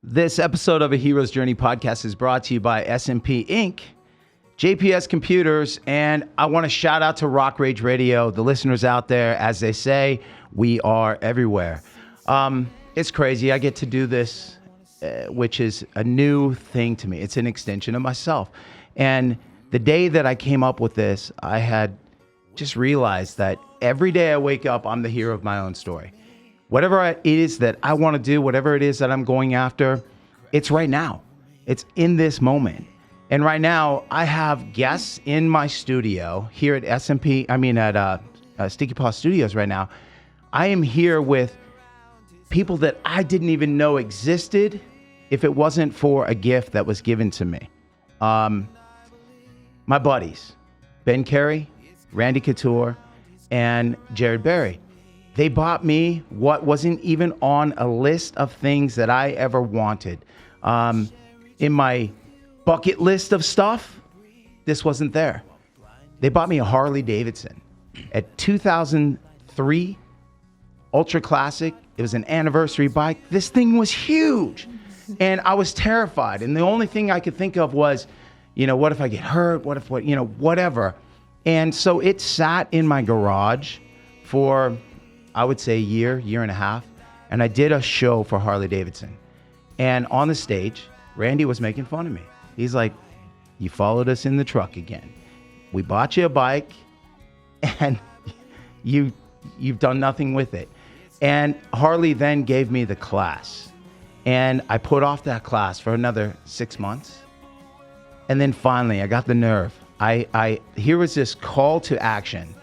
This episode of A Hero's Journey podcast is brought to you by S&P Inc., JPS Computers, and I want to shout out to Rock Rage Radio, the listeners out there. As they say, we are everywhere. It's crazy. I get to do this, which is a new thing to me. It's an extension of myself. And the day that I came up with this, I had just realized that every day I wake up, I'm the hero of my own story. Whatever it is that I want to do, whatever it is that I'm going after, it's right now. It's in this moment. And right now, I have guests in my studio here at Sticky Paw Studios right now. I am here with people that I didn't even know existed if it wasn't for a gift that was given to me. My buddies, Ben Carey, Randy Couture, and Jared Berry. They bought me what wasn't even on a list of things that I ever wanted. In my bucket list of stuff, this wasn't there. They bought me a Harley-Davidson, a 2003 Ultra Classic. It was an anniversary bike. This thing was huge, and I was terrified. And the only thing I could think of was, what if I get hurt? Whatever. And so it sat in my garage for, I would say, a year and a half. And I did a show for Harley-Davidson. And on the stage, Randy was making fun of me. He's like, you followed us in the truck again. We bought you a bike and you've done nothing with it. And Harley then gave me the class. And I put off that class for another 6 months. And then finally, I got the nerve. Here was this call to action.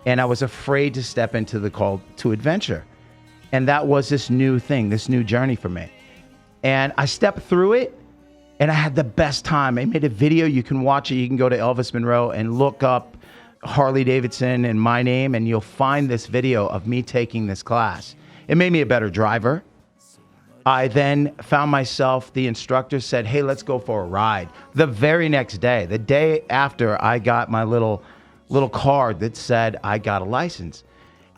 And I was afraid to step into the call to adventure. And that was this new thing, this new journey for me. And I stepped through it, and I had the best time. I made a video. You can watch it. You can go to Elvis Monroe and look up Harley-Davidson and my name, and you'll find this video of me taking this class. It made me a better driver. I then found myself, the instructor said, hey, let's go for a ride. The very next day, the day after I got my little card that said I got a license.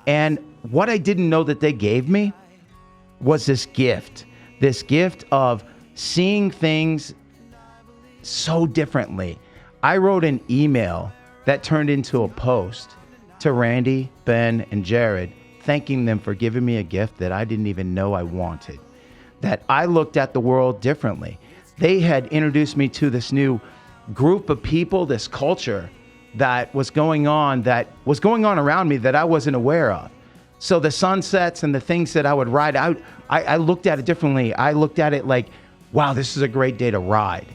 And what I didn't know that they gave me was this gift of seeing things so differently. I wrote an email that turned into a post to Randy, Ben, and Jared, thanking them for giving me a gift that I didn't even know I wanted, that I looked at the world differently. They had introduced me to this new group of people, this culture that was going on around me that I wasn't aware of. So the sunsets and the things that I would ride out, I looked at it differently. I looked at it like, wow, this is a great day to ride.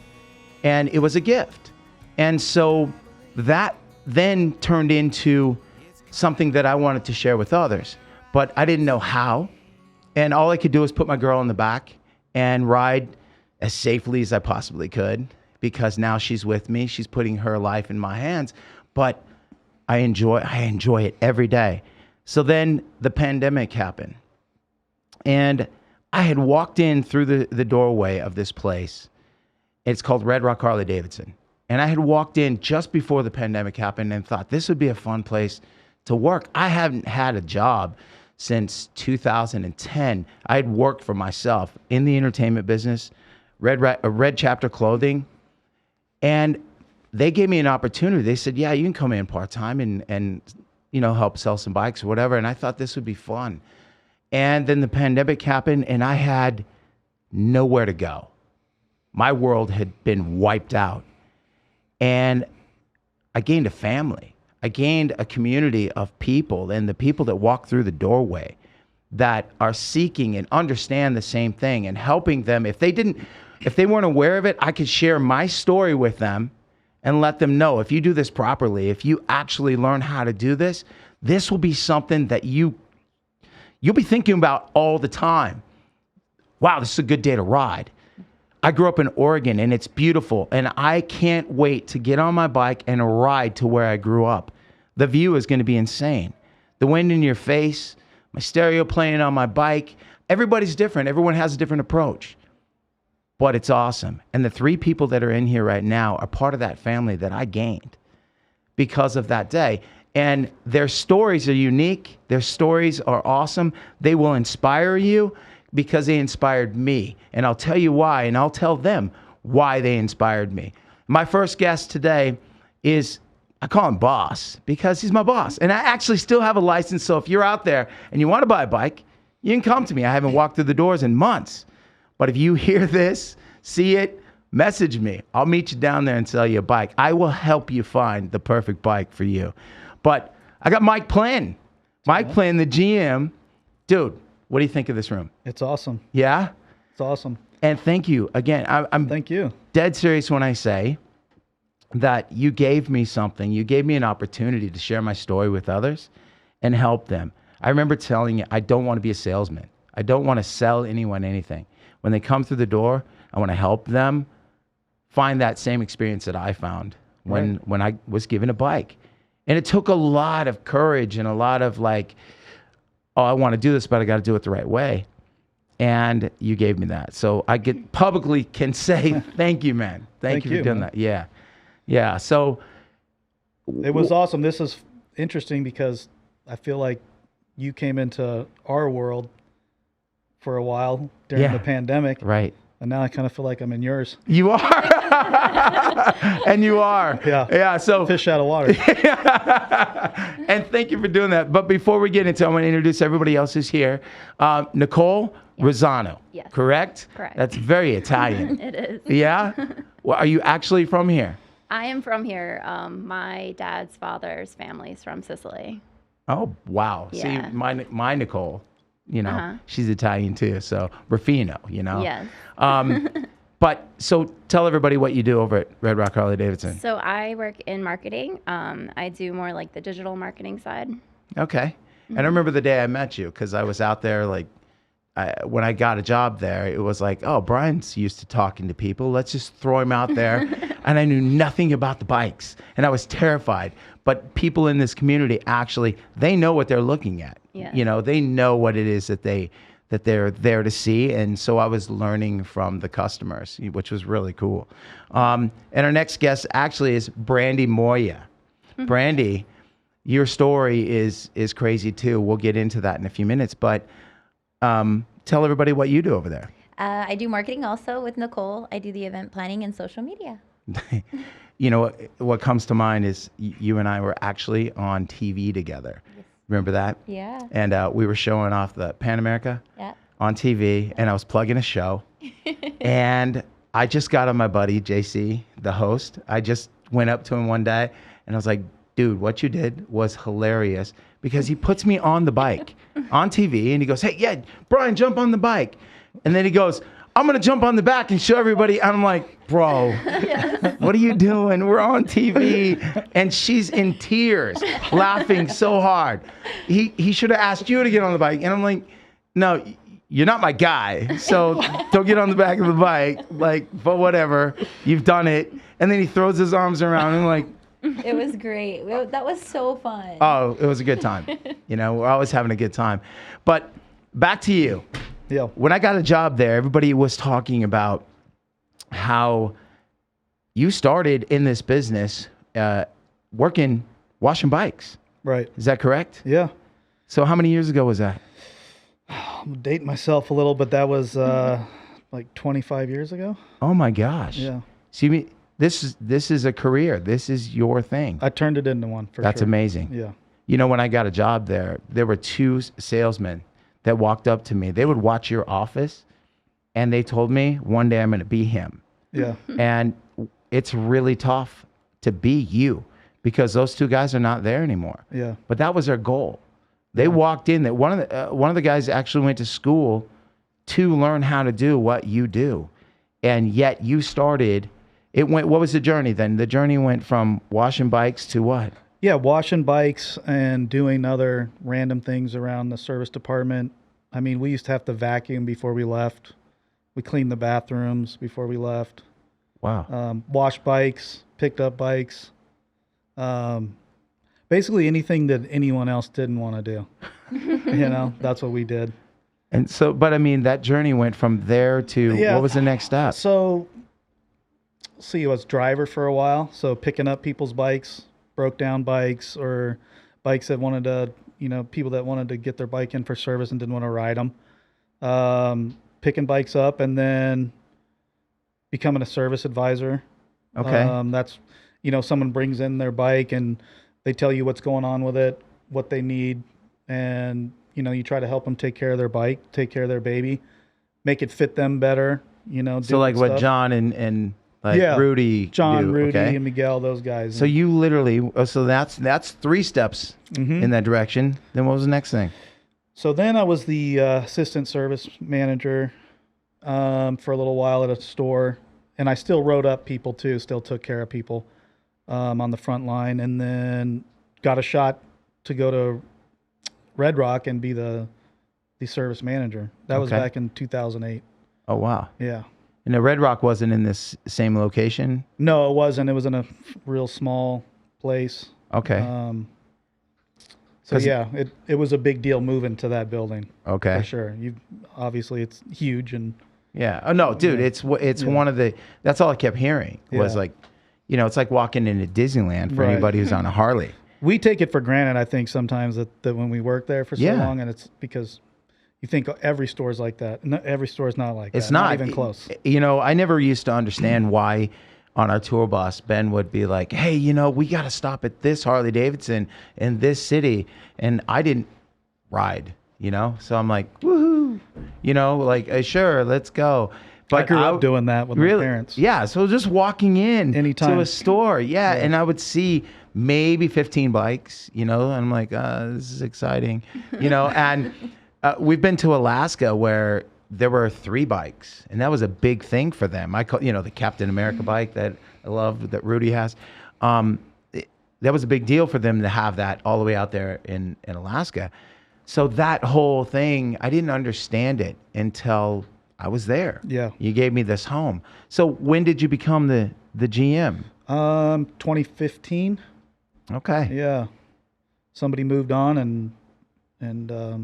And it was a gift. And so that then turned into something that I wanted to share with others, but I didn't know how. And all I could do was put my girl in the back and ride as safely as I possibly could, because now she's with me. She's putting her life in my hands, but I enjoy it every day. So then the pandemic happened, and I had walked in through the doorway of this place. It's called Red Rock Harley-Davidson. And I had walked in just before the pandemic happened and thought this would be a fun place to work. I haven't had a job since 2010. I had worked for myself in the entertainment business, Red Chapter Clothing. And they gave me an opportunity. They said, yeah, you can come in part-time and help sell some bikes or whatever. And I thought this would be fun. And then the pandemic happened, and I had nowhere to go. My world had been wiped out. And I gained a family. I gained a community of people, and the people that walk through the doorway that are seeking and understand the same thing, and helping them. If they weren't aware of it, I could share my story with them and let them know, if you do this properly, if you actually learn how to do this, this will be something that you'll be thinking about all the time. Wow, this is a good day to ride. I grew up in Oregon, and it's beautiful, and I can't wait to get on my bike and ride to where I grew up. The view is going to be insane. The wind in your face, my stereo playing on my bike. Everybody's different. Everyone has a different approach. But it's awesome. And the 3 people that are in here right now are part of that family that I gained because of that day. And their stories are unique. Their stories are awesome. They will inspire you. because they inspired me. And I'll tell you why, and I'll tell them why they inspired me. My first guest today is, I call him boss because he's my boss. And I actually still have a license. So if you're out there and you want to buy a bike, you can come to me. I haven't walked through the doors in months. But if you hear this, see it, message me. I'll meet you down there and sell you a bike. I will help you find the perfect bike for you. But I got Mike Plehn. Mike Plehn, the GM. Dude, what do you think of this room? It's awesome. Yeah? It's awesome. And thank you. Again, I'm Thank you. dead serious when I say that you gave me something. You gave me an opportunity to share my story with others and help them. I remember telling you, I don't want to be a salesman. I don't want to sell anyone anything. When they come through the door, I want to help them find that same experience that I found when I was given a bike. And it took a lot of courage and a lot of like, oh, I want to do this, but I got to do it the right way. And you gave me that. So I publicly can say, thank you, man. Thank you for doing that. Yeah. Yeah. So it was awesome. This is interesting because I feel like you came into our world for a while during the pandemic. Right. And now I kind of feel like I'm in yours. You are. And you are. Yeah. Yeah. So fish out of water. And thank you for doing that. But before we get into it, I want to introduce everybody else who's here. Nicole Rosano. Yes. Correct? Correct. That's very Italian. It is. Yeah? Well, are you actually from here? I am from here. My dad's father's family's from Sicily. Oh, wow. Yeah. See, my Nicole, she's Italian too. So Rufino, Yes. But so tell everybody what you do over at Red Rock Harley-Davidson. So I work in marketing. I do more like the digital marketing side. Okay. And I remember the day I met you because I was out there when I got a job there, it was like, oh, Bryan's used to talking to people. Let's just throw him out there. And I knew nothing about the bikes. And I was terrified. But people in this community, actually, they know what they're looking at. Yeah. They know what it is that they're there to see. And so I was learning from the customers, which was really cool. And our next guest actually is Brandi Moya. Brandi, your story is crazy too. We'll get into that in a few minutes. But tell everybody what you do over there. I do marketing also with Nicole. I do the event planning and social media. What comes to mind is you and I were actually on TV together. Yes. Remember that? Yeah. And we were showing off the Pan America on TV, and I was plugging a show. And I just got on my buddy, JC, the host. I just went up to him one day, and I was like, dude, what you did was hilarious, because he puts me on the bike on TV, and he goes, hey, yeah, Bryan, jump on the bike. And then he goes, I'm going to jump on the back and show everybody. And I'm like, bro, what are you doing? We're on TV. And she's in tears, laughing so hard. He should have asked you to get on the bike. And I'm like, no, you're not my guy. So don't get on the back of the bike. But whatever. You've done it. And then he throws his arms around and I'm like, it was great. That was so fun. Oh, it was a good time. We're always having a good time. But back to you. Yeah. When I got a job there, everybody was talking about how you started in this business washing bikes. Right. Is that correct? Yeah. So how many years ago was that? I'm dating myself a little, but that was like 25 years ago. Oh my gosh. Yeah. See, this is a career. This is your thing. I turned it into one for sure. That's amazing. Yeah. When I got a job there were two salesmen that walked up to me. They would watch your office, and they told me one day I'm going to be him. Yeah. And it's really tough to be you because those two guys are not there anymore. Yeah. But that was their goal. They walked in. That one of the guys actually went to school to learn how to do what you do, and yet you started. It went. What was the journey then? The journey went from washing bikes to what? Yeah, washing bikes and doing other random things around the service department. I mean, we used to have to vacuum before we left. We cleaned the bathrooms before we left. Wow. Washed bikes, picked up bikes. Basically anything that anyone else didn't want to do. That's what we did. And so, but I mean, that journey went from there to what was the next step? So, I was driver for a while. So picking up people's bikes, broke down bikes, or bikes that wanted to, people that wanted to get their bike in for service and didn't want to ride them. picking bikes up, and then becoming a service advisor. Okay. That's, someone brings in their bike and they tell you what's going on with it, what they need, and you try to help them take care of their bike, take care of their baby, make it fit them better. So like what John and like Rudy John, do, Rudy, okay? and Miguel, those guys. So you literally, so that's 3 steps in that direction. Then what was the next thing? So then I was the assistant service manager for a little while at a store, and I still rode up people too, still took care of people on the front line, and then got a shot to go to Red Rock and be the service manager. That was back in 2008. Oh, wow. Yeah. And the Red Rock wasn't in this same location? No, it wasn't. It was in a real small place. Okay. So yeah, it was a big deal moving to that building. Okay. For sure. Obviously it's huge and yeah. Oh no, dude, it's one of the. That's all I kept hearing was like, it's like walking into Disneyland for anybody who's on a Harley. We take it for granted, I think, sometimes that when we work there for so long, and it's because you think every store's like that. No, every store's not like that. It's not even close. I never used to understand why on our tour bus, Ben would be like, hey, we got to stop at this Harley-Davidson in this city. And I didn't ride, So I'm like, woohoo, like, sure, let's go. But I grew up doing that with my parents. Yeah, so just walking in Anytime. to a store, and I would see maybe 15 bikes, and I'm like, this is exciting, and we've been to Alaska where there were 3 bikes, and that was a big thing for them. I call, the Captain America bike that I love that Rudy has. That was a big deal for them to have that all the way out there in Alaska. So that whole thing, I didn't understand it until I was there. Yeah. You gave me this home. So when did you become the GM? 2015. Okay. Yeah. Somebody moved on and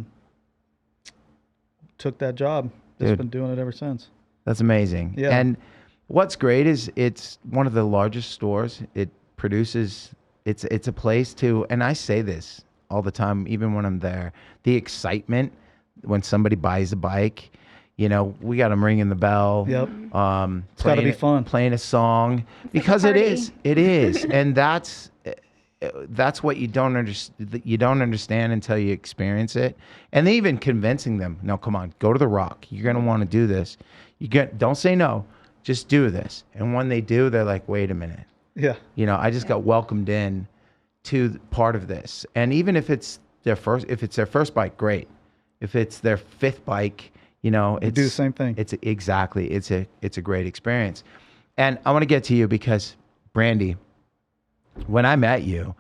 took that job. Just been doing it ever since. That's amazing. Yeah. And what's great is it's one of the largest stores. It produces, it's a place to, and I say this all the time, even when I'm there, the excitement when somebody buys a bike, we got them ringing the bell. Yep. It's got to be fun. Playing a song because it is. And that's what you don't understand until you experience it. And then even convincing them, no, come on, go to the Rock. You're going to want to do this. Don't say no, just do this. And when they do, they're like, wait a minute. Yeah. I just got welcomed in to part of this. And even if it's their first bike, great. If it's their 5th bike, it's do the same thing. It's a great experience. And I want to get to you because Brandi, when I met you,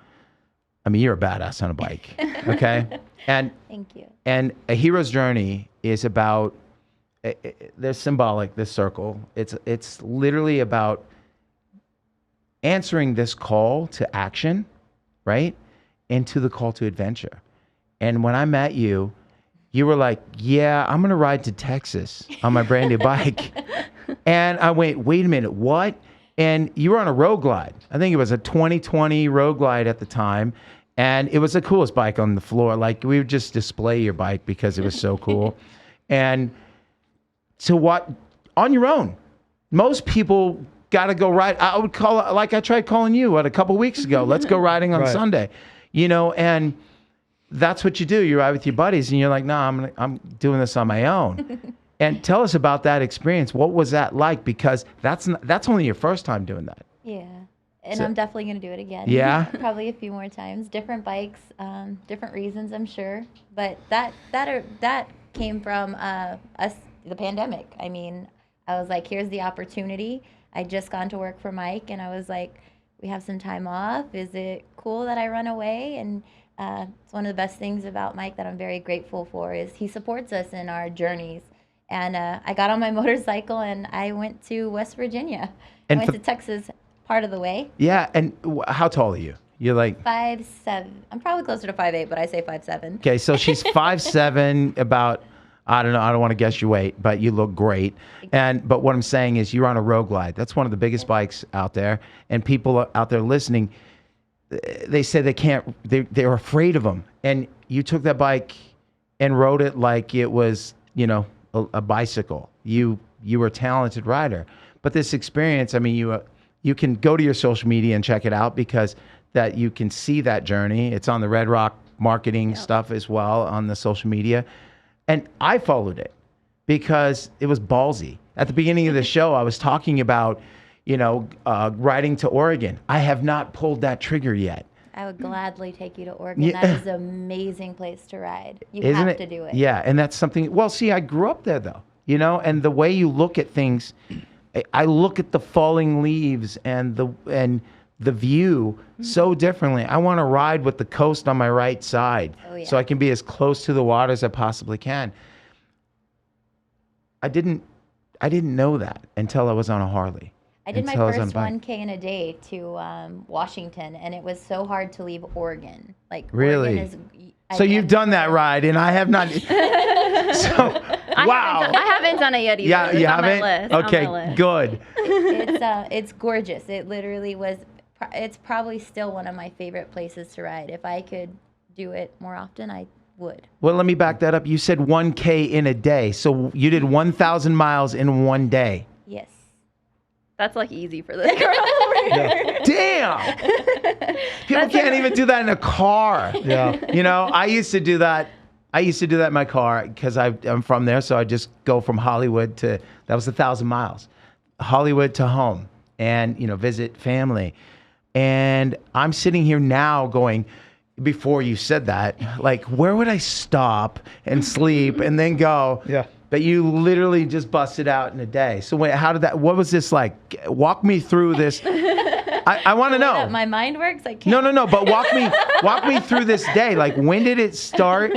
I mean, you're a badass on a bike. Okay. And Thank you. And a hero's journey is about, they're symbolic, this circle. It's literally about answering this call to action, right? And to the call to adventure. And when I met you, you were like, yeah, I'm going to ride to Texas on my brand new bike. And I went, wait a minute, what? And you were on a Road Glide. I think it was a 2020 Road Glide at the time. And it was the coolest bike on the floor. Like, we would just display your bike because it was so cool. And so what, on your own, most people got to go ride. I would call it, like I tried calling you a couple weeks ago. Let's go riding on Sunday, and that's what you do. You ride with your buddies and you're like, no, I'm doing this on my own. And tell us about that experience. What was that like? Because that's only your first time doing that. Yeah. And I'm definitely going to do it again. Yeah? Probably a few more times. Different bikes, different reasons, I'm sure. But that came from the pandemic. I mean, I was like, here's the opportunity. I just gone to work for Mike, and I was like, we have some time off. Is it cool that I run away? And it's one of the best things about Mike that I'm very grateful for is he supports us in our journeys. And I got on my motorcycle, and I went to West Virginia. And I went to Texas part of the way. Yeah, and how tall are you? You're like 5'7". I'm probably closer to 5'8", but I say 5'7". Okay, so she's 5'7", about, I don't know, I don't want to guess your weight, but you look great. But what I'm saying is you're on a Road Glide. That's one of the biggest bikes out there. And people out there listening, they say they're afraid of them. And you took that bike and rode it like it was, a bicycle. You were a talented rider. But this experience, I mean, you can go to your social media and check it out because that you can see that journey. It's on the Red Rock marketing stuff as well on the social media. And I followed it because it was ballsy. At the beginning of the show, I was talking about, riding to Oregon. I have not pulled that trigger yet. I would gladly take you to Oregon. Yeah. That is an amazing place to ride. You Isn't have to do it. Yeah, and that's something. Well, see, I grew up there though, and the way you look at things, I look at the falling leaves and the view so differently. I want to ride with the coast on my right side, so I can be as close to the water as I possibly can. I didn't know that until I was on a Harley. I did my first 1K in a day to Washington, and it was so hard to leave Oregon. Like, really? Oregon So you've done that ride, and I have not. So, wow. I haven't done it yet either. Yeah, It's you on my haven't? list, on Okay, my list. good. It's gorgeous. It literally was. It's probably still one of my favorite places to ride. If I could do it more often, I would. Well, let me back that up. You said 1K in a day, so you did 1,000 miles in one day. Yes. That's like easy for this girl over here. Damn! People can't even do that in a car. Yeah. I used to do that. I used to do that in my car because I'm from there, so I just go from Hollywood to, that was 1,000 miles, Hollywood to home, and visit family. And I'm sitting here now going, before you said that, like, where would I stop and sleep and then go? Yeah. But you literally just busted out in a day. So wait, what was this like? Walk me through this. I want to know. My mind works. I can't. No. But walk me through this day. Like, when did it start?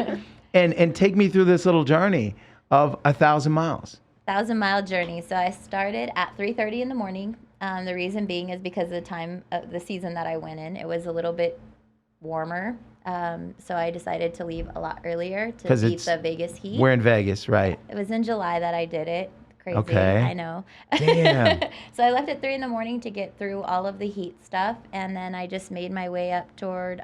And take me through this little journey of 1,000 miles. 1,000-mile journey. So I started at 3:30 in the morning. The reason being is because of the time of the season that I went in. It was a little bit warmer. So I decided to leave a lot earlier to beat the Vegas heat. We're in Vegas, right? It was in July that I did it. Crazy, Okay. I know. Damn. So I left at 3 in the morning to get through all of the heat stuff, and then I just made my way up toward,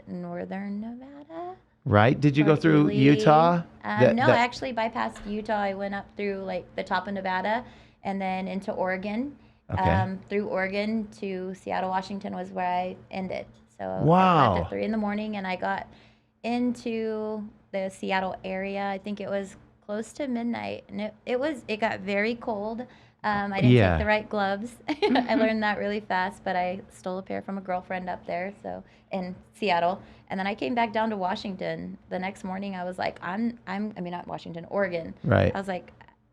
northern Nevada? Right? Did you go through Ely. Utah? No, I actually bypassed Utah. I went up through like the top of Nevada and then into Oregon. Okay. Through Oregon to Seattle, Washington was where I ended. So Wow. I left at 3 in the morning, and I got into the Seattle area. I think it was close to midnight, and it got very cold. I didn't take the right gloves. I learned that really fast, but I stole a pair from a girlfriend up there, so in Seattle. And then I came back down to Washington. The next morning, I was like, not Washington, Oregon. Right. I was like,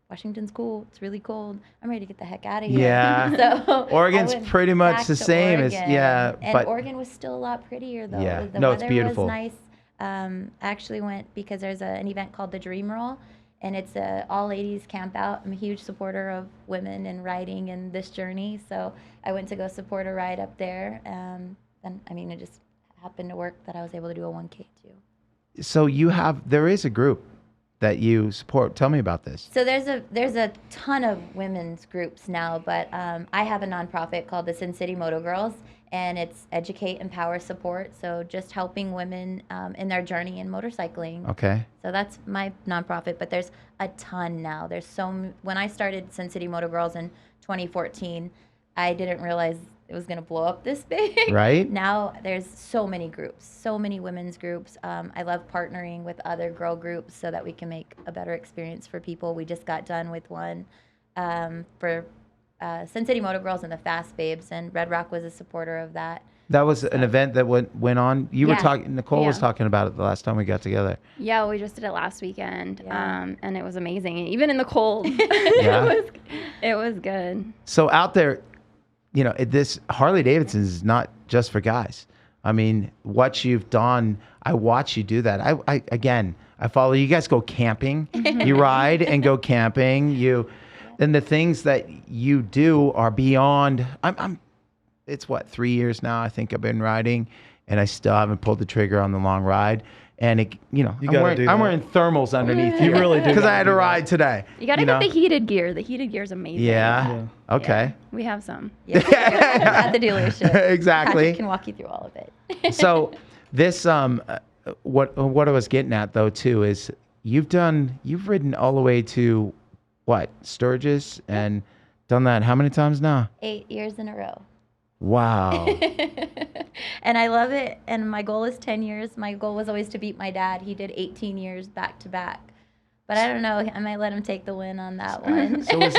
Washington's cool. It's really cold. I'm ready to get the heck out of here. Yeah. So Oregon's I went pretty much back the to same as, Oregon. yeah. And Oregon was still a lot prettier, though. Yeah. The No, weather it's beautiful. was nice. I actually went because there's an event called the Dream Roll, and it's a all-ladies camp out. I'm a huge supporter of women and riding and this journey, so I went to go support a ride up there. And it just happened to work that I was able to do a 1K too. So there is a group that you support. Tell me about this. So there's a ton of women's groups now, but I have a nonprofit called the Sin City Moto Girls, and it's educate, empower, support. So just helping women in their journey in motorcycling. Okay. So that's my nonprofit, but there's a ton now. When I started Sin City Moto Girls in 2014, I didn't realize it was going to blow up this big. Right. Now there's so many groups, so many women's groups. I love partnering with other girl groups so that we can make a better experience for people. We just got done with one for Sin City Moto Girls and the Fast Babes, and Red Rock was a supporter of that. That was an event that went on. You were talking. Nicole was Yeah. talking about it the last time we got together. Yeah, we just did it last weekend, Yeah. and it was amazing. Even in the cold, Yeah. it was good. So out there, this Harley-Davidson is not just for guys. I mean, what you've done, I watch you do that. I follow you guys go camping. You ride and go camping. And the things that you do are beyond. It's 3 years now. I think I've been riding, and I still haven't pulled the trigger on the long ride. And I'm wearing thermals underneath. You really do because I gotta had to do that. ride today. You got to get the heated gear. The heated gear is amazing. Yeah. Okay. We have some. Yeah, at the dealership. Exactly. Patrick can walk you through all of it. So this what I was getting at though too is you've ridden all the way to what, Sturgis, and done that how many times now? 8 years in a row. Wow. And I love it. And my goal is 10 years. My goal was always to beat my dad. He did 18 years back to back. But I don't know. I might let him take the win on that one. So was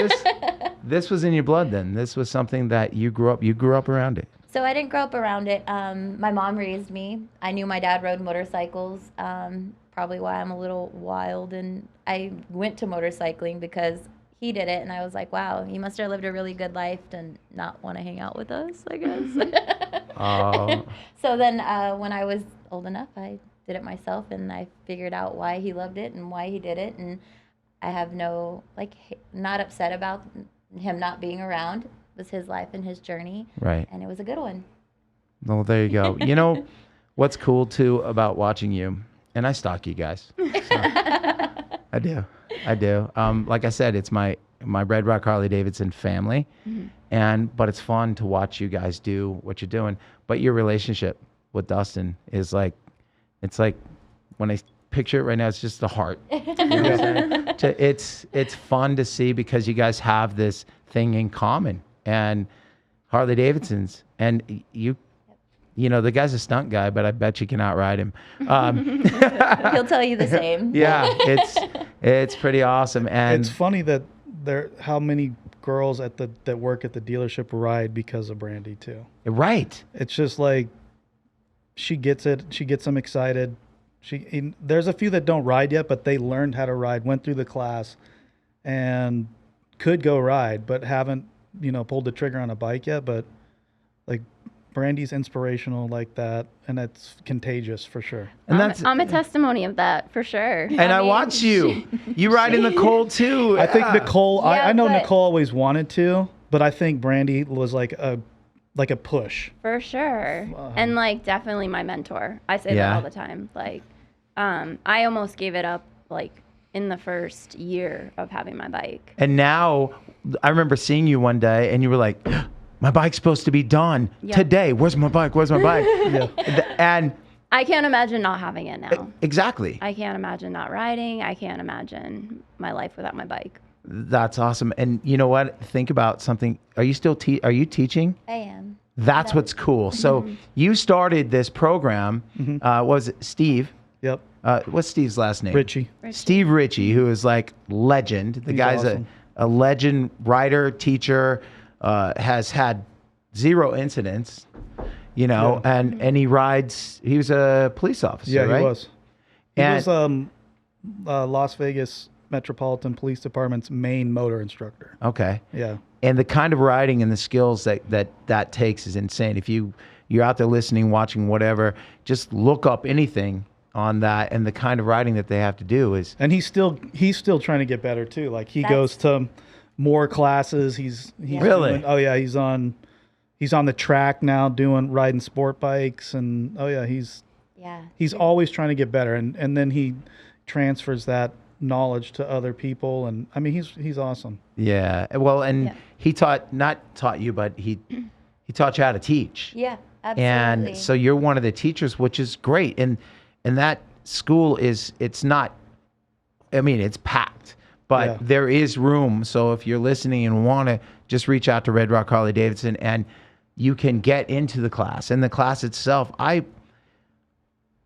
this was in your blood then? This was something that you grew up around it? So I didn't grow up around it. My mom raised me. I knew my dad rode motorcycles, probably why I'm a little wild. And I went to motorcycling because he did it. And I was like, wow, he must have lived a really good life and not want to hang out with us, I guess. Oh. So then when I was old enough, I did it myself, and I figured out why he loved it and why he did it. And I have not upset about him not being around. It was his life and his journey. Right. And it was a good one. Well, there you go. You know what's cool too about watching you, and I stalk you guys. So, I do. Like I said, it's my Red Rock Harley-Davidson family, but it's fun to watch you guys do what you're doing. But your relationship with Dustin is like, it's like when I picture it right now, it's just the heart. You know what I'm saying? It's fun to see because you guys have this thing in common, and Harley-Davidsons, and you know, the guy's a stunt guy, but I bet you can outride him. He'll tell you the same. Yeah, it's pretty awesome. And It's funny that how many girls that work at the dealership ride because of Brandi too. right. It's just like she gets it. She gets them excited. There's a few that don't ride yet, but they learned how to ride, went through the class, and could go ride, but haven't pulled the trigger on a bike yet. But like Brandi's inspirational like that, and it's contagious for sure. And I'm a testimony of that for sure. And I mean, watch you. You ride in the cold too. I think Nicole. Yeah, I know but- Nicole always wanted to, but I think Brandi was like a push. For sure. And like definitely my mentor. I say Yeah. that all the time. Like I almost gave it up like in the first year of having my bike. And now, I remember seeing you one day, and you were like, "My bike's supposed to be done today. Where's my bike? Where's my bike?" Yeah. And I can't imagine not having it now. exactly. I can't imagine not riding. I can't imagine my life without my bike. That's awesome. And you know what? Think about something. Are you still are you teaching? I am. That's what's cool. So you started this program. Was it Steve? Yep. What's Steve's last name? Richie. Steve Ritchie, who is like legend. The He's guy's awesome. a legend writer, teacher, has had 0 incidents, and he rides. He was a police officer, Yeah, right? he was. He And- was Las Vegas Metropolitan Police Department's main motor instructor. Okay. Yeah. And the kind of riding and the skills that takes is insane. If you're out there listening, watching, whatever, just look up anything on that, and the kind of riding that they have to do is. And he's still trying to get better too. Like he goes to more classes. He's Really? he's on the track now riding sport bikes, and he's always trying to get better, and then he transfers that knowledge to other people, and I mean he's awesome. Yeah. Well, and he not taught you, but he taught you how to teach. Yeah, absolutely. And so you're one of the teachers, which is great. And that school it's not, I mean, it's packed, but there is room. So if you're listening and want to, just reach out to Red Rock Harley-Davidson, and you can get into the class. And the class itself,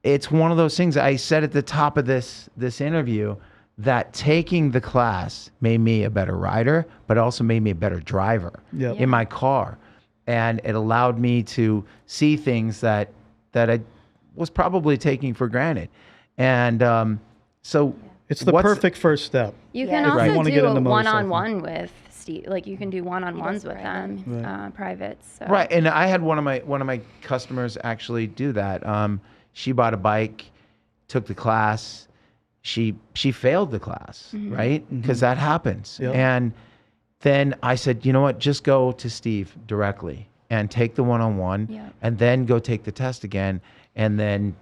it's one of those things I said at the top of this interview, that taking the class made me a better rider, but also made me a better driver in my car. And it allowed me to see things that I was probably taking for granted. And so It's the perfect first step. You Yeah. can If also you wanna do get a into motorcycling. one-on-one with Steve. Like you can do one-on-ones with private. them, privates. So. Right, and I had one of my customers actually do that. She bought a bike, took the class. She failed the class, right? Because that happens. Yep. And then I said, you know what? Just go to Steve directly and take the one-on-one, and then go take the test again, and then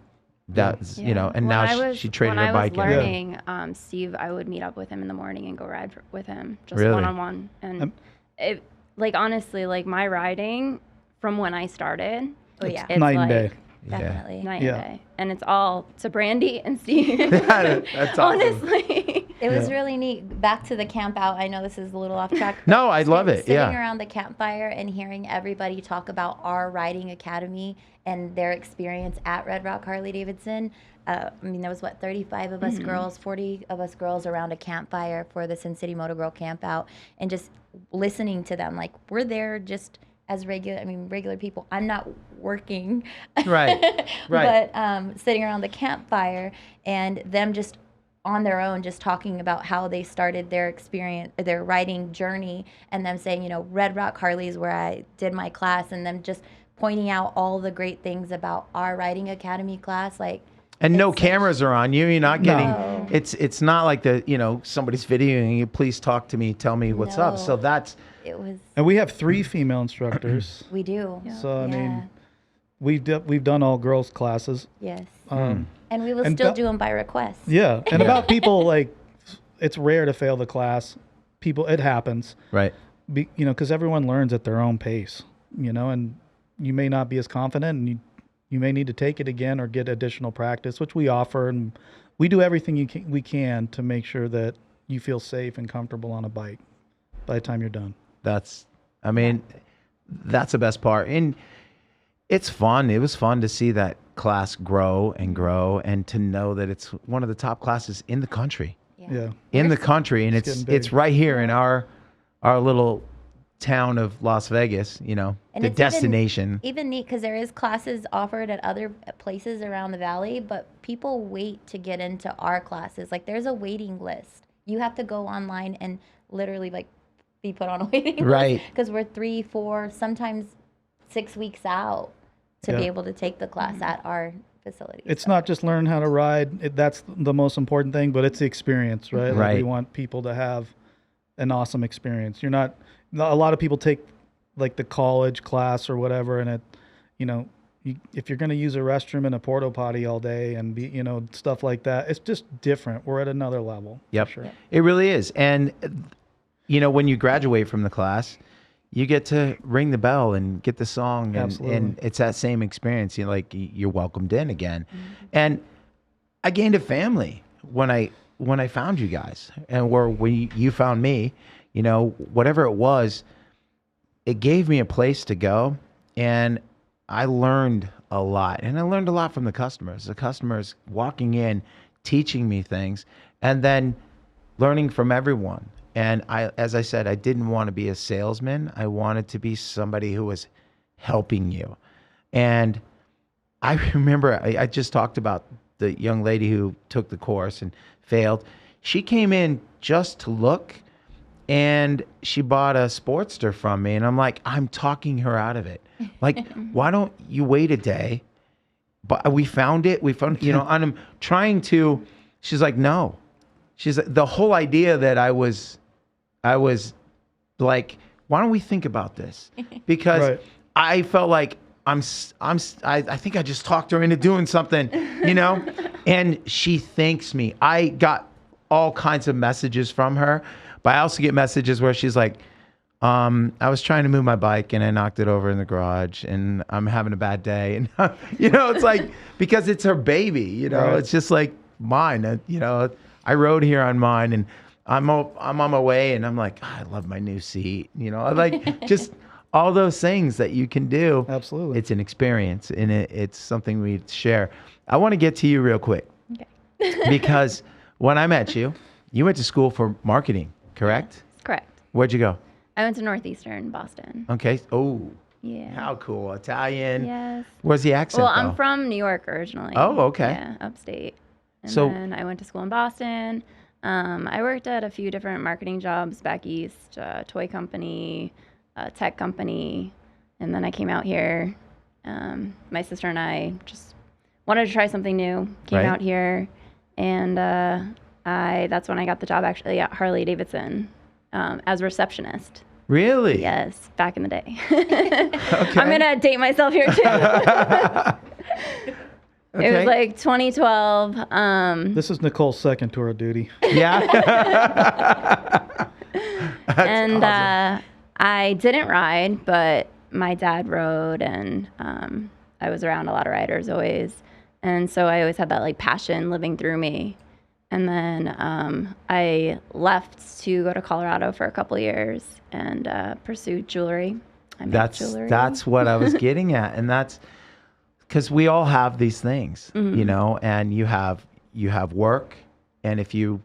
that's and When now she traded her bike When I in. was learning, Steve, I would meet up with him in the morning and go ride with him, just Really? one-on-one. And it, like honestly, like my riding from when I started, Oh, yeah. it's Night like and day. definitely. night Yeah. and day. And it's all to Brandi and Steve. That's awesome. Honestly. It was Yeah. really neat. Back to the camp out. I know this is a little off track. No, I love it. Sitting Yeah. around the campfire and hearing everybody talk about our riding academy and their experience at Red Rock Harley-Davidson. I mean, there was 35 of us girls, 40 of us girls around a campfire for the Sin City Motor Girl camp out, and just listening to them. Like, we're there just as regular people. I'm not working. Right. Right. But sitting around the campfire and them just on their own, just talking about how they started their experience, their riding journey, and them saying, you know, Red Rock Harley is where I did my class, and them just pointing out all the great things about our riding academy class, like. And no it's cameras are on you. You're not getting. No. It's not like somebody's videoing you. Please talk to me. Tell me what's up. No. So that's. It was. And we have 3 female instructors. We do. So I Yeah. mean, we've done all girls classes. Yes. Um, And we will And still that- do them by request. Yeah, and about people, like, it's rare to fail the class. It happens, Right. because everyone learns at their own pace, and you may not be as confident, and you may need to take it again or get additional practice, which we offer, and we do everything we can to make sure that you feel safe and comfortable on a bike by the time you're done. That's the best part. And it's fun. It was fun to see that class grow and to know that it's one of the top classes in the country. Yeah. In the country. And It's it's getting big. right here in our little town of Las Vegas, And the it's destination. Even neat because there is classes offered at other places around the valley, but people wait to get into our classes. Like, there's a waiting list. You have to go online and literally be put on a waiting Right. list because we're 3, 4, sometimes 6 weeks out to be Yeah. able to take the class at our facility. It's not just learn how to ride. That's the most important thing, but it's the experience, right? Like, Right. we want people to have an awesome experience. A lot of people take like the college class or whatever, and if you're going to use a restroom and a porta potty all day and be, stuff like that, it's just different. We're at another level. for Yep. Sure. It really is. And, when you graduate from the class, you get to ring the bell and get the song. And it's that same experience. You're welcomed in again. And I gained a family when I found you guys, and when you found me, whatever it was, it gave me a place to go. And I learned a lot. And I learned a lot from the customers walking in, teaching me things, and then learning from everyone. And as I said, I didn't want to be a salesman. I wanted to be somebody who was helping you. And I remember I just talked about the young lady who took the course and failed. She came in just to look, and she bought a Sportster from me. And I'm like, I'm talking her out of it. Like, why don't you wait a day? But we found it. And I'm trying to, she's like, no. She's like, the whole idea that I was like, why don't we think about this? Because Right. I felt like I think I just talked her into doing something, and she thanks me. I got all kinds of messages from her, but I also get messages where she's like, I was trying to move my bike and I knocked it over in the garage and I'm having a bad day. And, it's like, because it's her baby, Right. it's just like mine, I rode here on mine and I'm on my way and I'm like, I love my new seat. I like just all those things that you can do. Absolutely. It's an experience and it's something we share. I want to get to you real quick. Okay. Because when I met you, you went to school for marketing, correct? Correct. Where'd you go? I went to Northeastern Boston. Okay. Oh, Yeah. how cool. Italian. Yes. Where's the accent? Well, though? I'm from New York originally. Oh, okay. Yeah, upstate. And So- then I went to school in Boston. I worked at a few different marketing jobs back east, toy company, tech company, and then I came out here. My sister and I just wanted to try something new. Came Right. out here, and that's when I got the job actually at Harley-Davidson as receptionist. Really? Yes, back in the day. Okay. I'm gonna date myself here too. It Okay. was like 2012. This is Nicole's second tour of duty. Yeah. That's And awesome. I didn't ride, but my dad rode, and I was around a lot of riders always. And so I always had that like passion living through me. And then I left to go to Colorado for a couple years and pursue jewelry. I make jewelry. That's what I was getting at. And that's because we all have these things, you know, and you have work. And if you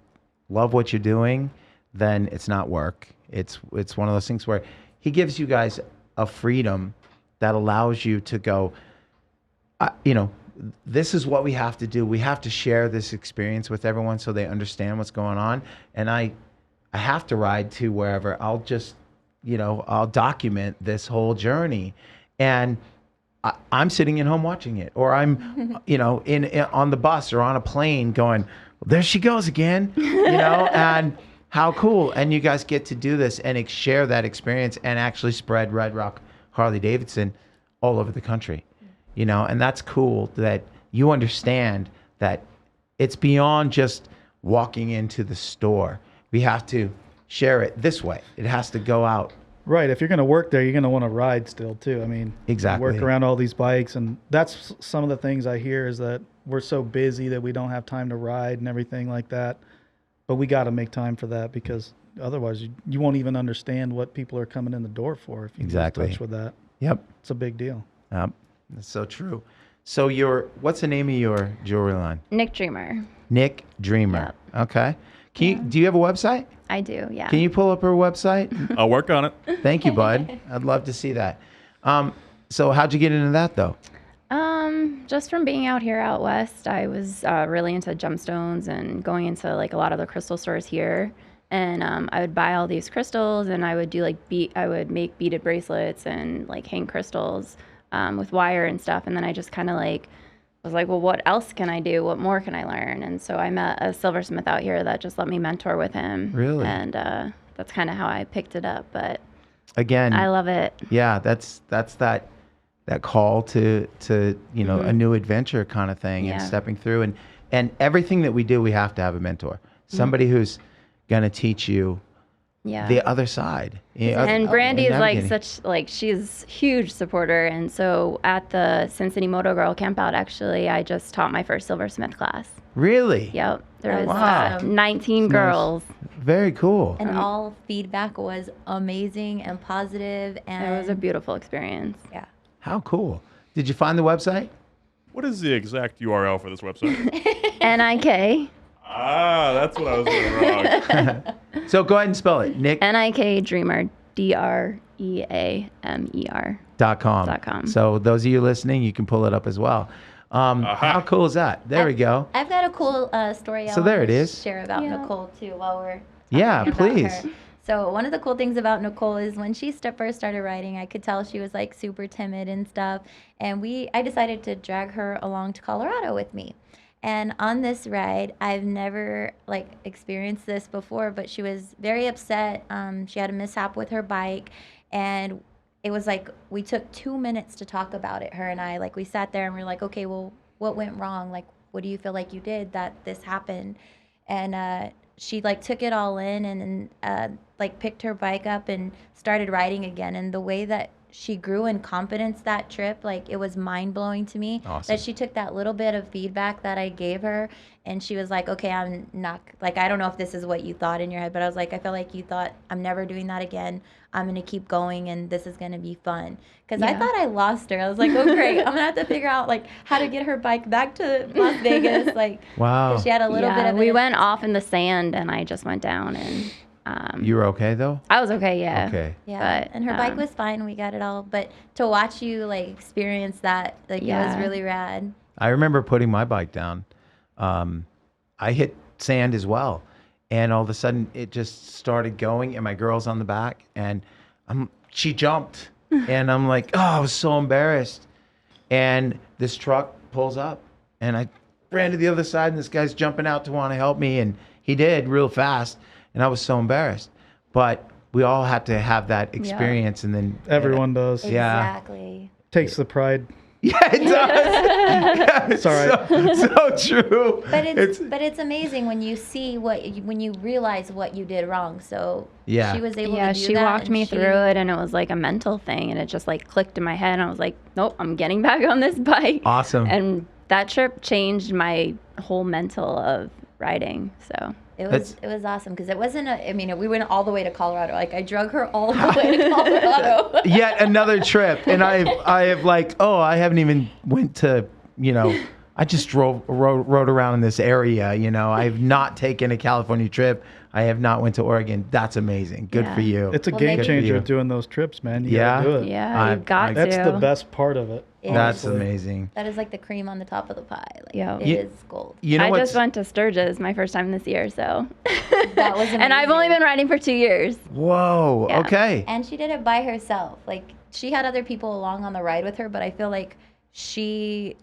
love what you're doing, then it's not work. It's one of those things where he gives you guys a freedom that allows you to go, you know, this is what we have to do. We have to share this experience with everyone so they understand what's going on. And I have to ride to wherever. I'll just, you know, I'll document this whole journey. And I'm sitting at home watching it, or I'm, you know, in on the bus or on a plane going, well, there she goes again, you know, and how cool. And you guys get to do this and share that experience and actually spread Red Rock Harley-Davidson all over the country. You know, and that's cool that you understand that it's beyond just walking into the store. We have to share it this way. It has to go out. Right. If you're going to work there, you're going to want to ride still too. I mean, Exactly. work around all these bikes. And that's some of the things I hear is that we're so busy that we don't have time to ride and everything like that. But we got to make time for that, because otherwise you won't even understand what people are coming in the door for if you lose touch with that. Yep. It's a big deal. Yep. That's so true. So what's the name of your jewelry line? Nick Dreamer. Nick Dreamer. Yep. Okay. Do you have a website? I do, yeah. Can you pull up her website? I'll work on it. Thank you, bud. I'd love to see that. So how'd you get into that though? Just from being out here out west, I was really into gemstones and going into like a lot of the crystal stores here. And I would buy all these crystals, and I would do like I would make beaded bracelets and like hang crystals with wire and stuff. And then I just kind of like was like, well, what else can I do? What more can I learn? And so I met a silversmith out here that just let me mentor with him. Really? And that's kind of how I picked it up. But again, I love it. Yeah, that's that call to you know, a new adventure kind of thing, and stepping through, and everything that we do, we have to have a mentor, somebody who's gonna teach you the other side. And Brandi is like she's huge supporter. And so at the Sin City Moto Girl campout, actually, I just taught my first silversmith class. Really? Yep. There was Wow. 19 girls. Very cool. And all feedback was amazing and positive, and It was a beautiful experience. yeah. How cool. Did you find the website? What is the exact URL for this website? NIK. That's what I was doing wrong. So go ahead and spell it. Nick. NIK Dreamer. DREAMER. .com. So those of you listening, you can pull it up as well. How cool is that? There we go. I've got a cool story I So want there it to is. share about Nicole too while we're Yeah, talking about please. her. So one of the cool things about Nicole is when she first started riding, I could tell she was like super timid and stuff. And I decided to drag her along to Colorado with me. And on this ride, I've never like experienced this before, but she was very upset. She had a mishap with her bike, and it was like we took 2 minutes to talk about it, her and I. Like we sat there and we were like, okay, well, what went wrong? Like, what do you feel like you did that this happened? And she like took it all in and like picked her bike up and started riding again. And the way that she grew in confidence that trip, like it was mind blowing to me. Awesome. That she took that little bit of feedback that I gave her, and she was like, okay, I'm not, like, I don't know if this is what you thought in your head, but I was like, I feel like you thought I'm never doing that again. I'm going to keep going, and this is going to be fun. Because I thought I lost her. I was like, oh, great. I'm going to have to figure out, like, how to get her bike back to Las Vegas. Like, Wow. 'cause she had a little bit of We went off in the sand, and I just went down, and You were okay though? I was okay, yeah. Okay. Yeah, But, and her bike was fine. We got it all. But to watch you, like, experience that, like, it was really rad. I remember putting my bike down. I hit sand as well. And all of a sudden it just started going, and my girl's on the back, and she jumped. And I'm like, oh, I was so embarrassed. And this truck pulls up, and I ran to the other side, and this guy's jumping out to want to help me. And he did real fast. And I was so embarrassed. But we all had to have that experience. And then Everyone does. Yeah. Exactly. Takes the pride Yeah, it does. It's all right. So true. But it's amazing when you see when you realize what you did wrong. So Yeah. she was able Yeah, to do she that. walked and me she- through it, and it was like a mental thing, and it just like clicked in my head, and I was like, nope, I'm getting back on this bike. Awesome. And that trip changed my whole mental of riding. So It was awesome because it wasn't we went all the way to Colorado. Like I drug her all the way to Colorado. Yet another trip, and I have like, I haven't even went to, I just rode around in this area. I've not taken a California trip. I have not went to Oregon. That's amazing. Good Yeah. for you. It's a Well, game thank changer you. doing those trips, man. You Yeah? gotta do it. yeah, you've got That's to. the best part of it. It That's honestly. amazing. That is like the cream on the top of the pie. Like Yeah. it is gold. You know I what's just went to Sturgis my first time this year, so That was and I've only amazing. been riding for 2 years. Whoa. Yeah. Okay. And she did it by herself. Like she had other people along on the ride with her, but I feel like she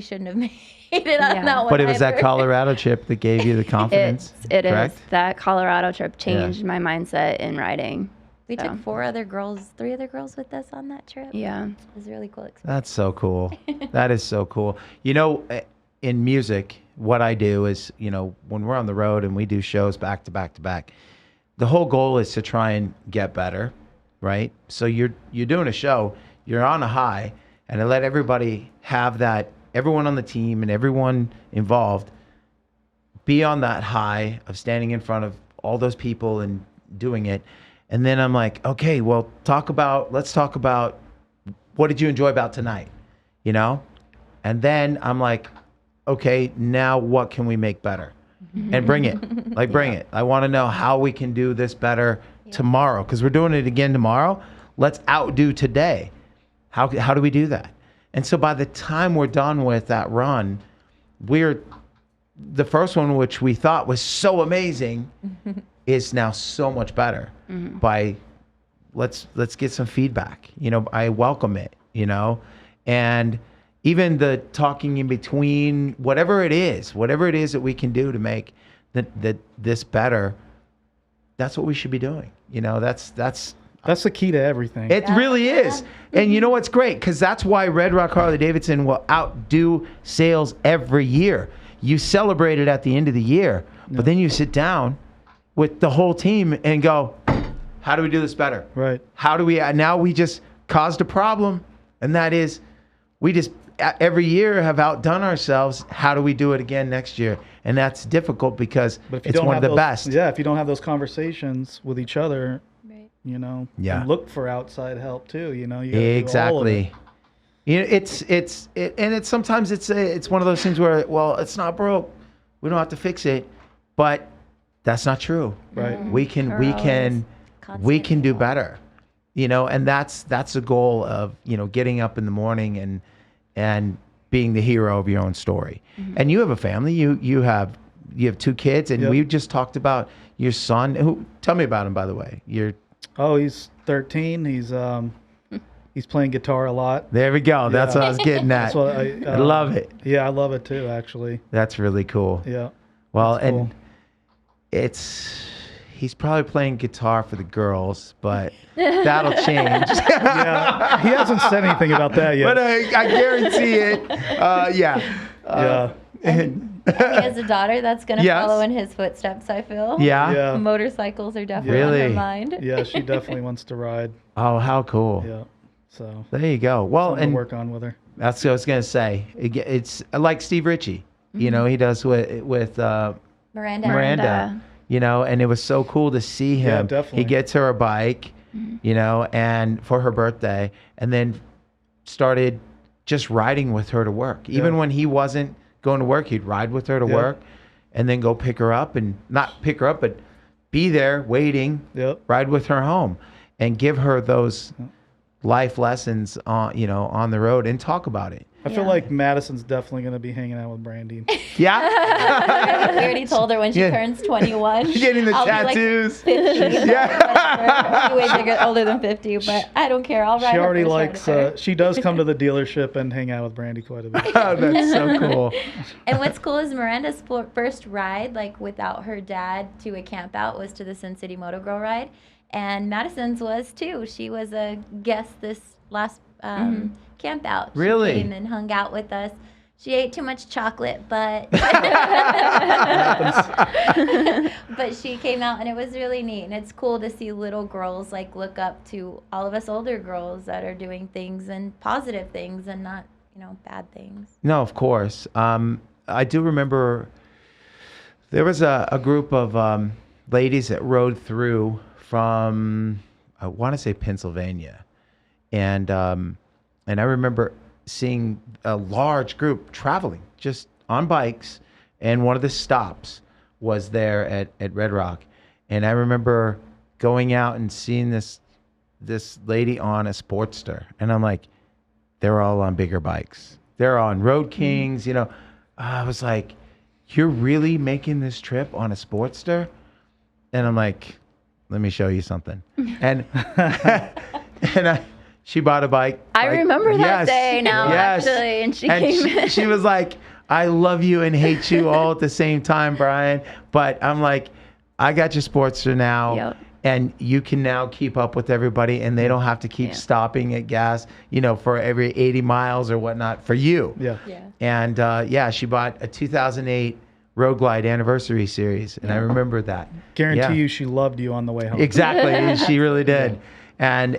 shouldn't have made it on Yeah. that one. But it was that either. Colorado trip that gave you the confidence. It is. correct? That Colorado trip changed my mindset in riding. We So. took 3 other girls with us on that trip. Yeah. It was a really cool experience. That's so cool. That is so cool. In music, what I do is, when we're on the road and we do shows back to back to back, the whole goal is to try and get better, right? So you're doing a show, you're on a high, and I let everybody have that, everyone on the team and everyone involved be on that high of standing in front of all those people and doing it. And then I'm like, okay, well, let's talk about what did you enjoy about tonight, And then I'm like, okay, now what can we make better? And bring it, bring it. I want to know how we can do this better tomorrow, because we're doing it again tomorrow. Let's outdo today. How do we do that? And so by the time we're done with that run, the first one, which we thought was so amazing, is now so much better. By let's get some feedback. I welcome it. And even the talking in between, whatever it is that we can do to make this better, that's what we should be doing. That's That's the key to everything. it really is. And you know what's great? Because that's why Red Rock Harley-Davidson will outdo sales every year. You celebrate it at the end of the year, but then you sit down with the whole team and go, how do we do this better? Right. How do we, now we just caused a problem, and that is we just every year have outdone ourselves. How do we do it again next year? And that's difficult because But if you it's don't one have of the those, best. Yeah, if you don't have those conversations with each other, Right. Yeah. and look for outside help too. You gotta do all of it. Exactly. It's sometimes it's one of those things where, well, it's not broke, we don't have to fix it, but that's not true. Right. We can Constant do help. better, and that's the goal of getting up in the morning and being the hero of your own story. And you have a family. You have 2 kids, and Yep. we just talked about your son. Tell me about him, by the way. Oh, he's 13. He's playing guitar a lot. There we go. That's Yeah. what I was getting at. That's what I love it. Yeah, I love it too. Actually. That's really cool. Yeah. Well, That's cool. and he's probably playing guitar for the girls, but that'll change. Yeah. He hasn't said anything about that yet. But I guarantee it. Yeah. Yeah. And He has a daughter that's going to Yes. follow in his footsteps, I feel. yeah. Yeah. Motorcycles are definitely on Really? her mind. Yeah, she definitely wants to ride. Oh, how cool. Yeah. So There you go. Well, something to and work on with her. that's what I was gonna say. It's like Steve Ritchie. He does with Miranda. Miranda. And it was so cool to see him. Yeah, definitely. He gets her a bike, and for her birthday, and then started just riding with her to work. Even Yeah. when he wasn't going to work, he'd ride with her to Yeah. work, and then go pick her up, and not pick her up, but be there waiting, Yep. ride with her home, and give her those life lessons on the road and talk about it. I feel Yeah. like Madison's definitely going to be hanging out with Brandi. Yeah. We already told her when she Yeah. turns 21. She's getting the I'll be like tattoos. 50. Yeah. She way bigger, older than 50, but I don't care. I'll ride She her already first ride likes. with her. She does come to the dealership and hang out with Brandi quite a bit. Oh, that's so cool. And what's cool is Miranda's first ride, like without her dad, to a camp out was to the Sin City Moto Girl ride. And Madison's was too. She was a guest this last camp out. Really? She came and hung out with us. She ate too much chocolate, but but she came out and it was really neat. And it's cool to see little girls like look up to all of us older girls that are doing things and positive things and not, bad things. No, of course. I do remember there was a group of ladies that rode through from, I want to say Pennsylvania. And I remember seeing a large group traveling just on bikes, and one of the stops was there at Red Rock. And I remember going out and seeing this lady on a Sportster, and I'm like, they're all on bigger bikes. They're on Road Kings, I was like, you're really making this trip on a Sportster? And I'm like, let me show you something. And she bought a bike. I remember that day now, yes. actually, and she came in. She was like, I love you and hate you all at the same time, Bryan. But I'm like, I got your Sportster now. Yep. And you can now keep up with everybody, and they don't have to keep stopping at gas, for every 80 miles or whatnot for you. Yeah. And she bought a 2008 Road Glide Anniversary Series, and I remember that. Guarantee you she loved you on the way home. Exactly. She really did. And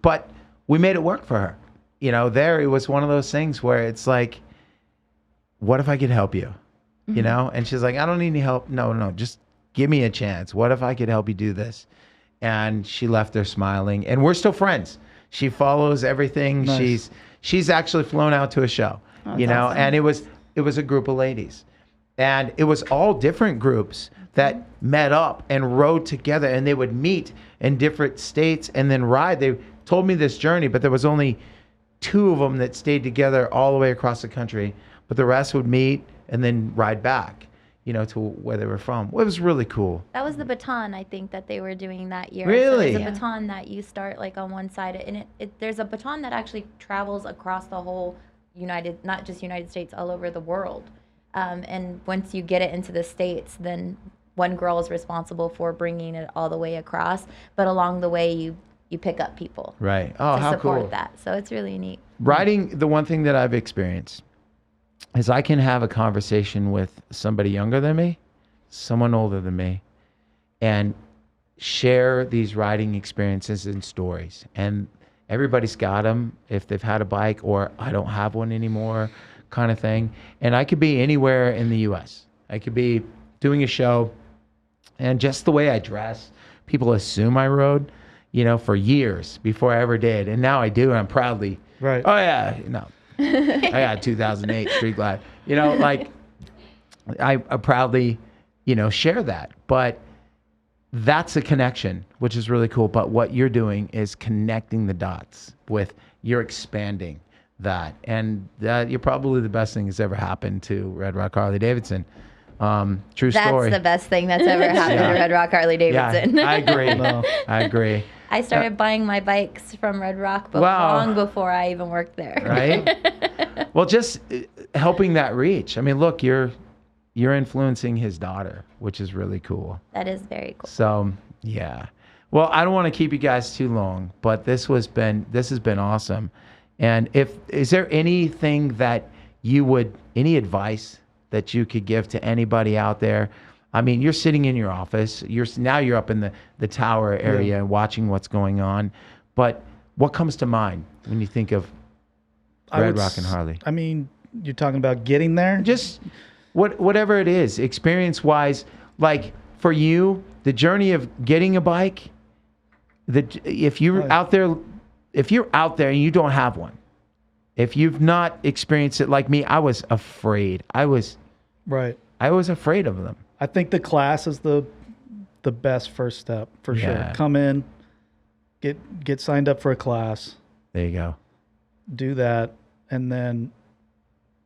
but we made it work for her. It was one of those things where it's like, what if I could help you? And she's like, I don't need any help. No, just give me a chance. What if I could help you do this? And she left there smiling, and we're still friends. She follows everything. Nice. She's actually flown out to a show, awesome. And it was a group of ladies, and it was all different groups that met up and rode together, and they would meet in different states and then ride. They told me this journey, but there was only 2 of them that stayed together all the way across the country, but the rest would meet and then ride back, to where they were from. It was really cool. That was the baton, I think, that they were doing that year. Really? So there's a baton that you start like on one side, and there's a baton that actually travels across the whole not just United States, all over the world. And once you get it into the States, then one girl is responsible for bringing it all the way across. But along the way, you pick up people. Right. Oh, to how support cool. that. So it's really neat. Riding, the one thing that I've experienced is I can have a conversation with somebody younger than me, someone older than me, and share these riding experiences and stories. And everybody's got them if they've had a bike or I don't have one anymore kind of thing. And I could be anywhere in the U.S. I could be doing a show, and just the way I dress, people assume I rode, for years before I ever did. And now I do, and I'm proudly, Right. Oh, yeah, I got 2008 Street Glide. I proudly, share that. But that's a connection, which is really cool. But what you're doing is connecting the dots you're expanding that. And you're probably the best thing that's ever happened to Red Rock Harley-Davidson. True story. That's the best thing that's ever happened to Red Rock Harley-Davidson. Yeah, I agree. No. I agree. I started buying my bikes from Red Rock long before I even worked there. Right? Well, just helping that reach. I mean, look, you're influencing his daughter, which is really cool. That is very cool. So, yeah. Well, I don't want to keep you guys too long, but this has been awesome. And is there anything that any advice that you could give to anybody out there? I mean, you're sitting in your office. Now you're up in the tower area and watching what's going on. But what comes to mind when you think of Red Rock and Harley? I mean, you're talking about getting there? Just whatever it is, experience-wise. Like for you, the journey of getting a bike. If you're out there and you don't have one, if you've not experienced it like me, I was afraid. I was afraid of them. I think the class is the best first step for sure. Come in, get signed up for a class. There you go. Do that, and then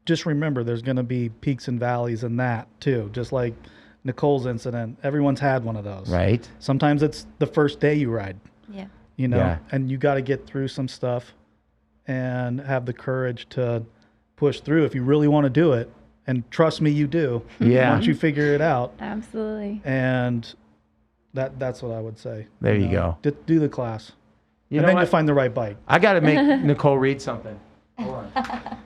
just remember there's going to be peaks and valleys in that too. Just like Nicole's incident, everyone's had one of those. Right. Sometimes it's the first day you ride. Yeah. And you got to get through some stuff and have the courage to push through if you really want to do it. And trust me, you do. Yeah. Once you figure it out. Absolutely. And that's what I would say. There you go. Do the class. You and know then what? you'll find the right bike. I got to make Nicole read something. Hold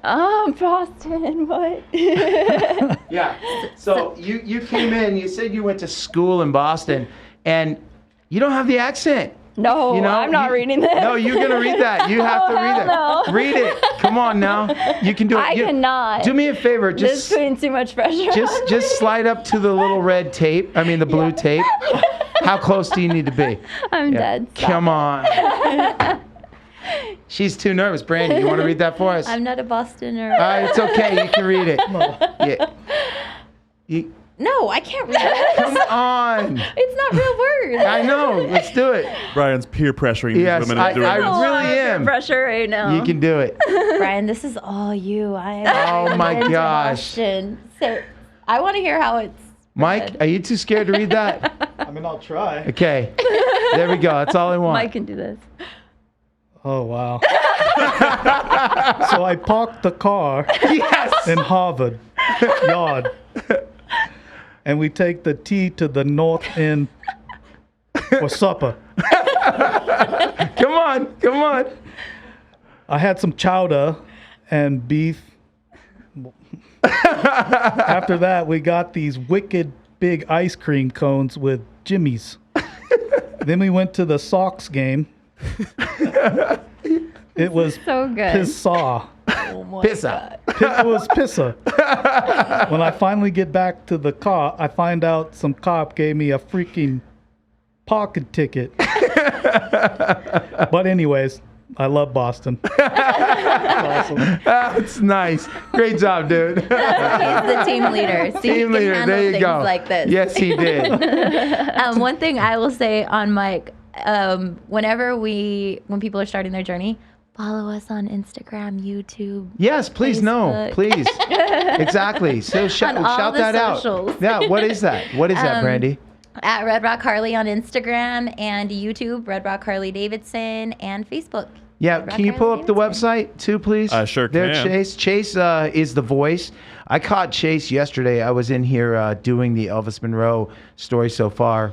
on. Boston, what? Yeah. So you came in. You said you went to school in Boston, and you don't have the accent. No, You know, I'm not reading this. No, you're gonna read that. You have to read it. hell no. Read it. Come on now. You can do it. I cannot. Do me a favor. This Just is putting too much pressure. just slide up to the little red tape. I mean the blue tape. How close do you need to be? I'm dead. Stop Come on. She's too nervous. Brandi, you want to read that for us? I'm not a Bostoner. It's okay. You can read it. Yeah. No, I can't read it. Come on. It's not real words. I know. Let's do it. Brian's peer pressuring these Yes, women I into doing this. really am. Pressure right now. You can do it. Brian, this is all you. Oh my gosh. So I want to hear how it's. Mike, read. are you too scared to read that? I mean, I'll try. Okay. There we go. That's all I want. Mike can do this. Oh, wow. So I parked the car Yes. in Harvard Yard. And we take the T to the north end for supper. Come on. Come on. I had some chowder and beef. After that, we got these wicked big ice cream cones with Jimmy's. Then we went to the Sox game. It was So good. pissa. Oh my Pissa. It was pissa. When I finally get back to the car, I find out some cop gave me a freaking parking ticket. But anyways, I love Boston. Awesome. That's nice. Great job, dude. He's the team leader. See, he Team can leader. handle There you things go. like this. Yes, he did. One thing I will say on Mike, when people are starting their journey, follow us on Instagram, YouTube. Yes, please. No, Facebook. please. Exactly. So shout On all the that socials. out. Yeah. What is that? What is that, Brandi? At Red Rock Harley on Instagram and YouTube, Red Rock Harley-Davidson, and Facebook. Yeah, Red Rock can you pull up the Harley-Davidson. website too, please? Sure there, can. Chase. Chase is the voice. I caught Chase yesterday. I was in here doing the Elvis Monroe Story So Far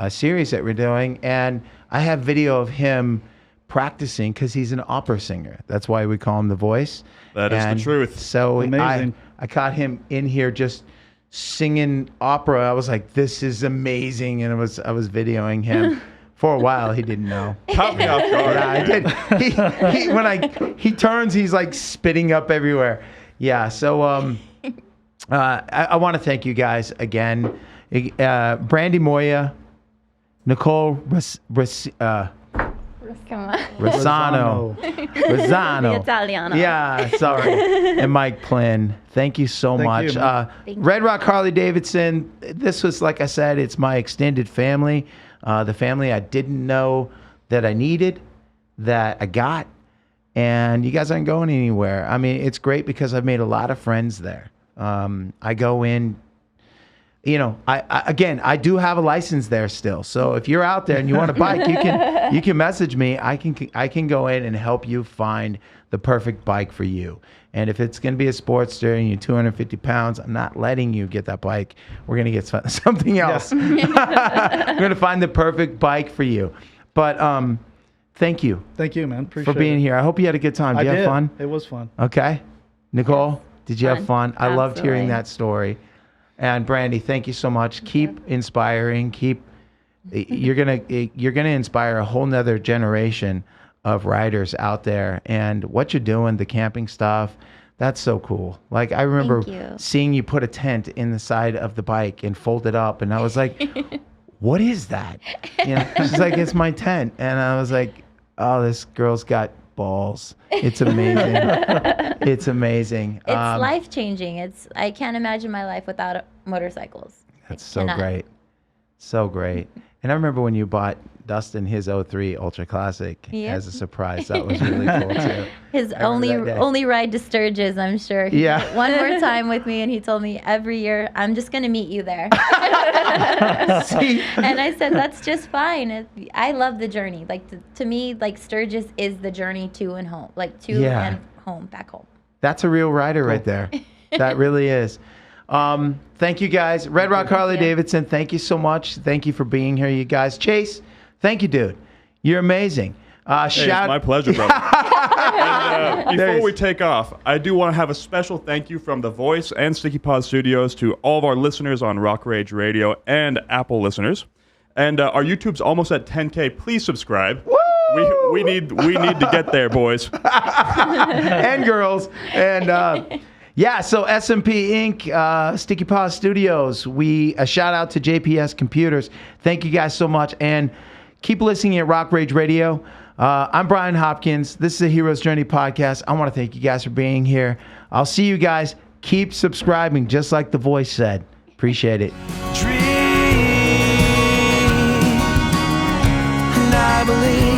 series that we're doing, and I have video of him practicing because he's an opera singer. That's why we call him the voice. That is the truth. So Amazing. I caught him in here just singing opera. I was like, this is amazing, and I was videoing him. For a while, he didn't know. Caught me off guard. Yeah, I did. He turns, he's like spitting up everywhere. Yeah. So I want to thank you guys again. Brandi, Moya, Nicole, Come on. Rosano. The Italiano. Yeah, sorry. And Mike Plehn. Thank you so Thank much. you, man. Thank you. Red Rock Harley-Davidson. This was, like I said, it's my extended family. The family I didn't know that I needed, that I got. And you guys aren't going anywhere. I mean, it's great because I've made a lot of friends there. I go in, you know, I do have a license there still. So if you're out there and you want a bike, you can message me. I can go in and help you find the perfect bike for you. And if it's going to be a Sportster and you're 250 pounds, I'm not letting you get that bike. We're going to get something else. We're going to find the perfect bike for you. But thank you Thank you, man. Appreciate for being it. here. I hope you had a good time. Did you have fun? It was fun. Okay. Nicole, did you have Fun. fun? I loved hearing Absolutely. that story. And Brandi, thank you so much. Keep inspiring. You're gonna inspire a whole nother generation of riders out there. And what you're doing, the camping stuff, that's so cool. Like I remember Thank you. seeing you put a tent in the side of the bike and fold it up, and I was like, what is that? You know, she's like, it's my tent. And I was like, oh, this girl's got balls. It's amazing. It's amazing. It's life changing. I can't imagine my life without motorcycles. That's I so cannot. great. So great. And I remember when you bought Dustin his 03 Ultra Classic Yep. as a surprise. That was really cool too. His I remember that day. only ride to Sturgis, I'm sure. He Yeah. did it one more time with me, and he told me every year, I'm just going to meet you there. See? And I said, that's just fine. I love the journey. Like, to me, like, Sturgis is the journey to and home. Like, to Yeah. and home, back home. That's a real rider right there. That really is. Thank you guys. Red Rock Harley-Davidson, thank you so much. Thank you for being here, you guys. Chase, thank you, dude. You're amazing. Hey, it's my pleasure, brother. And, before we take off, I do want to have a special thank you from The Voice and Sticky Paws Studios to all of our listeners on Rock Rage Radio and Apple listeners. And our YouTube's almost at 10K. Please subscribe. Woo! We need to get there, boys and girls. And so SMP Inc., Sticky Paws Studios. A shout out to JPS Computers. Thank you guys so much, and keep listening at Rock Rage Radio. I'm Bryan Hopkins. This is the Hero's Journey podcast. I want to thank you guys for being here. I'll see you guys. Keep subscribing, just like The Voice said. Appreciate it. Dream, and I believe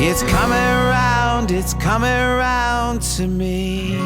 it's coming around to me.